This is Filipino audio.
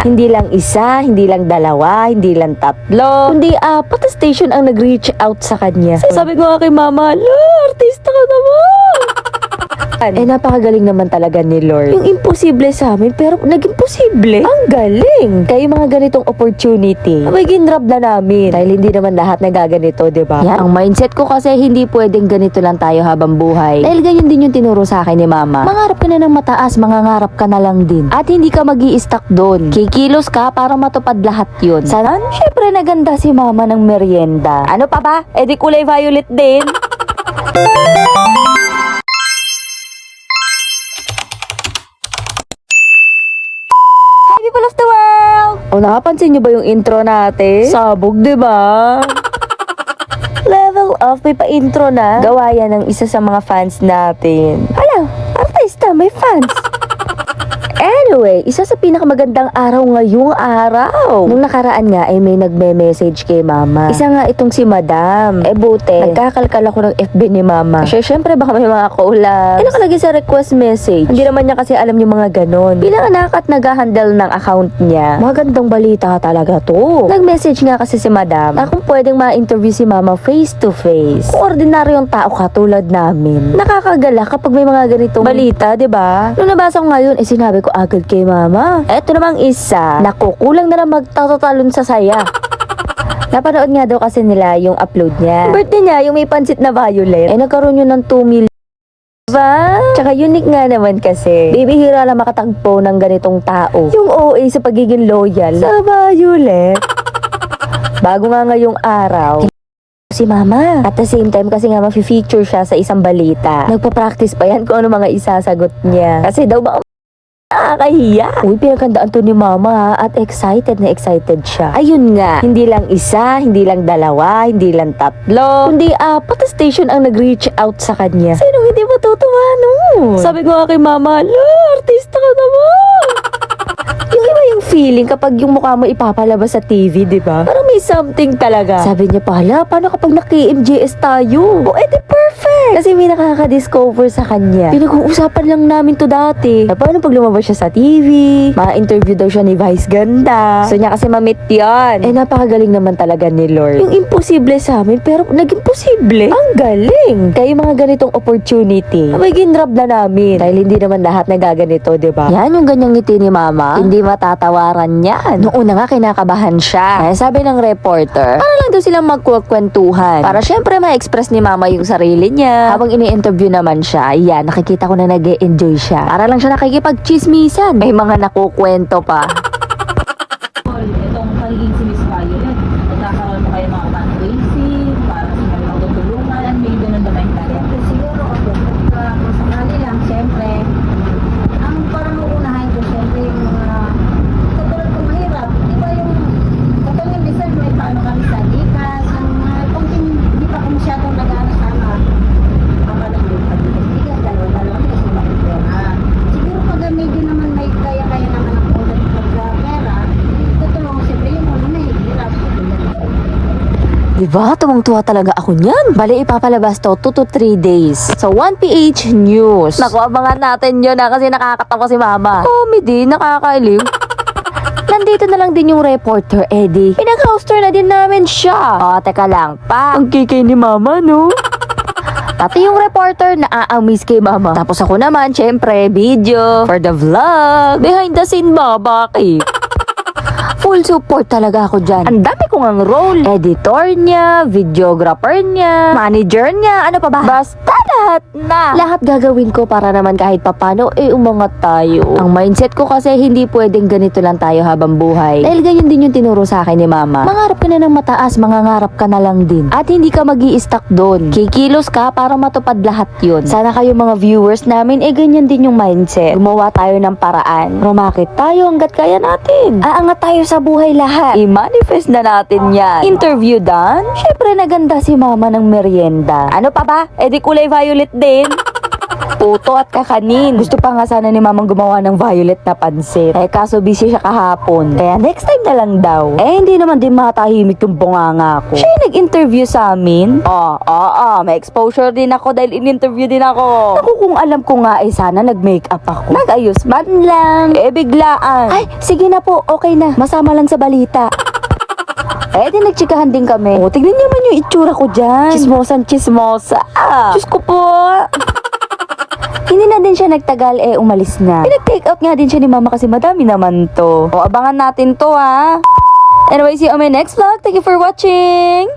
Hindi lang isa, hindi lang dalawa, hindi lang tatlo, kundi apat na station ang nag-reach out sa kanya. Sabi ko nga kay mama, artista ka naman! Napakagaling naman talaga ni Lord. Yung imposible sa amin, pero naging posible. Ang galing! Kaya yung mga ganitong opportunity, abay ginrab na namin. Dahil hindi naman lahat nagaganito, diba? Yan, ang mindset ko kasi hindi pwedeng ganito lang tayo habang buhay. Dahil ganyan din yung tinuro sa akin ni mama. Mangarap ka na ng mataas, mangangarap ka na lang din. At hindi ka mag-i-stuck doon. Kikilos ka para matupad lahat yun. Sana, syempre naganda si mama ng merienda. Ano pa ba? Di kulay violet din. People of the world! Nakapansin nyo ba yung intro natin? Sabog, diba? Level up, may pa-intro na. Gawa yan ng isa sa mga fans natin. Alam, artista, may fans. Anyway, isa sa pinakamagandang araw ngayong araw. Nung nakaraan nga ay may nagme-message kay mama. Isa nga itong si madam. Buti, nagkakalkal ako ng FB ni mama. Kasi syempre baka may mga collabs. Nakalagay sa request message. Hindi naman niya kasi alam yung mga ganon. Bilang anak at nag-handle ng account niya. Magandang balita talaga to. Nag-message nga kasi si madam na kung pwedeng ma-interview si mama face to face. Kung ordinaryong tao katulad namin. Nakakagala kapag may mga ganitong balita, diba? Nung nabasa ko ngayon, sinabi ko agad kay mama. Eto namang isa, nakukulang na lang magtatatalon sa saya. Napanood nga daw kasi nila yung upload niya. Birthday niya, yung may pansit na violet. Nagkaroon yun ng 2 million. Diba? Tsaka unique nga naman kasi. Bibihira lang makatagpo ng ganitong tao. Yung OA sa pagiging loyal sa violet. Bago nga ngayong araw, si mama. At the same time kasi nga ma-feature siya sa isang balita. Nagpa-practice pa yan kung ano mga isasagot niya. Kasi daw ba nakakahiya. Uy, pinagandaan to ni mama at excited na excited siya. Ayun nga, hindi lang isa, hindi lang dalawa, hindi lang tatlo, kundi apat na station ang nag-reach out sa kanya. Sinong hindi matutuwa, no? Sabi ko nga kay mama, artista ka naman! Yung iba yung feeling kapag yung mukha mo ipapalabas sa TV, di ba? Parang may something talaga. Sabi niya pala, paano kapag naki-MJS tayo? Perfect! Kasi may nakaka-discover sa kanya. Pinag-uusapan lang namin to dati. Paano pag lumabas siya sa TV? Ma-interview daw siya ni Vice Ganda. So niya kasi ma-meet yun. Napakagaling naman talaga ni Lord. Yung imposible sa amin, pero naging posible. Ang galing! Kaya yung mga ganitong opportunity, abay ginrab na namin. Dahil hindi naman lahat nagaganito, di ba? Yan yung ganyang ngiti ni mama. Hindi matatawaran yan. Noong una nga kinakabahan siya. Sabi ng reporter, para lang daw silang magkukwentuhan. Para syempre ma-express ni mama yung sarili niya. Habang ini-interview naman siya, ayan, nakikita ko na nag-e-enjoy siya. Para lang siya nakikipag-chismisan. May mga nakukwento pa. Itong pagiging si Miss Violet, nagkakaroon pa kayo mga fundraising para sa mga magtutulungan at may ganun naman tayo. Siguro ako, kung sakali lang, siyempre, ang parang uunahin ko, siyempre, yung mga katulad kong mahirap. Di ba yung katulad yung design, may paano kami sa Gcash, ang mga kung hindi pa kung masyadong nag-ano sana, kapag yung pag-Gcash, dalawa-dalawa, kasi makipera. Siguro pag medyo naman may kaya-kaya naman ang ulit pag-pera, tutulungan siyempre yung mga nahihirap. Diba? Tumang-tuwa talaga ako niyan. Bale, ipapalabas to 2 to 3 days. So, 1PH News. Naku, abangan natin yun kasi nakakatawa si mama. Comedy, nakakailiw. Nandito na lang din yung reporter, Eddie. Pinag-house tour na din namin siya. Teka lang pa. Ang kikay ni mama, no? Pati yung reporter na aamis kay mama. Tapos ako naman, syempre, video for the vlog. Behind the scene ba? Bakit? Full support talaga ako dyan. Ang dami kong ang role. Editor niya, videographer niya, manager niya, ano pa ba? Basta lahat na. Lahat gagawin ko para naman kahit papano, umangat tayo. Ang mindset ko kasi hindi pwedeng ganito lang tayo habang buhay. Dahil ganyan din yung tinuro sa akin ni mama. Mangarap ka na ng mataas, mangangarap ka na lang din. At hindi ka mag-i-stuck doon. Kikilos ka para matupad lahat yun. Sana kayo mga viewers namin, ganyan din yung mindset. Gumawa tayo ng paraan. Rumakit tayo hanggat kaya natin. Aangat tayo sa buhay lahat. I-manifest na natin yan. Interview done? Syempre naganda si mama ng merienda. Ano pa ba? Di kulay violet din. puto at kakanin. Gusto pa nga sana ni mamang gumawa ng violet na pansit. Eh kaso busy siya kahapon. Kaya next time na lang daw. Eh hindi naman din matahimik yung bunganga ko. Siya yung nag-interview sa amin. May exposure din ako dahil in-interview din ako. Ako kung alam ko nga eh sana nag-makeup ako. Nag-ayos man lang. Eh biglaan. Ay sige na po, okay na. Masama lang sa balita. Eh, di nagtsikahan din kami. Oh, tignan niyo man yung itsura ko dyan. Chismosa. Diyos ko po. Hindi na din siya nagtagal, eh, umalis na. Pinag-take out nga din siya ni mama kasi madami naman to. O, abangan natin to, ha. Anyway, see you on my next vlog. Thank you for watching.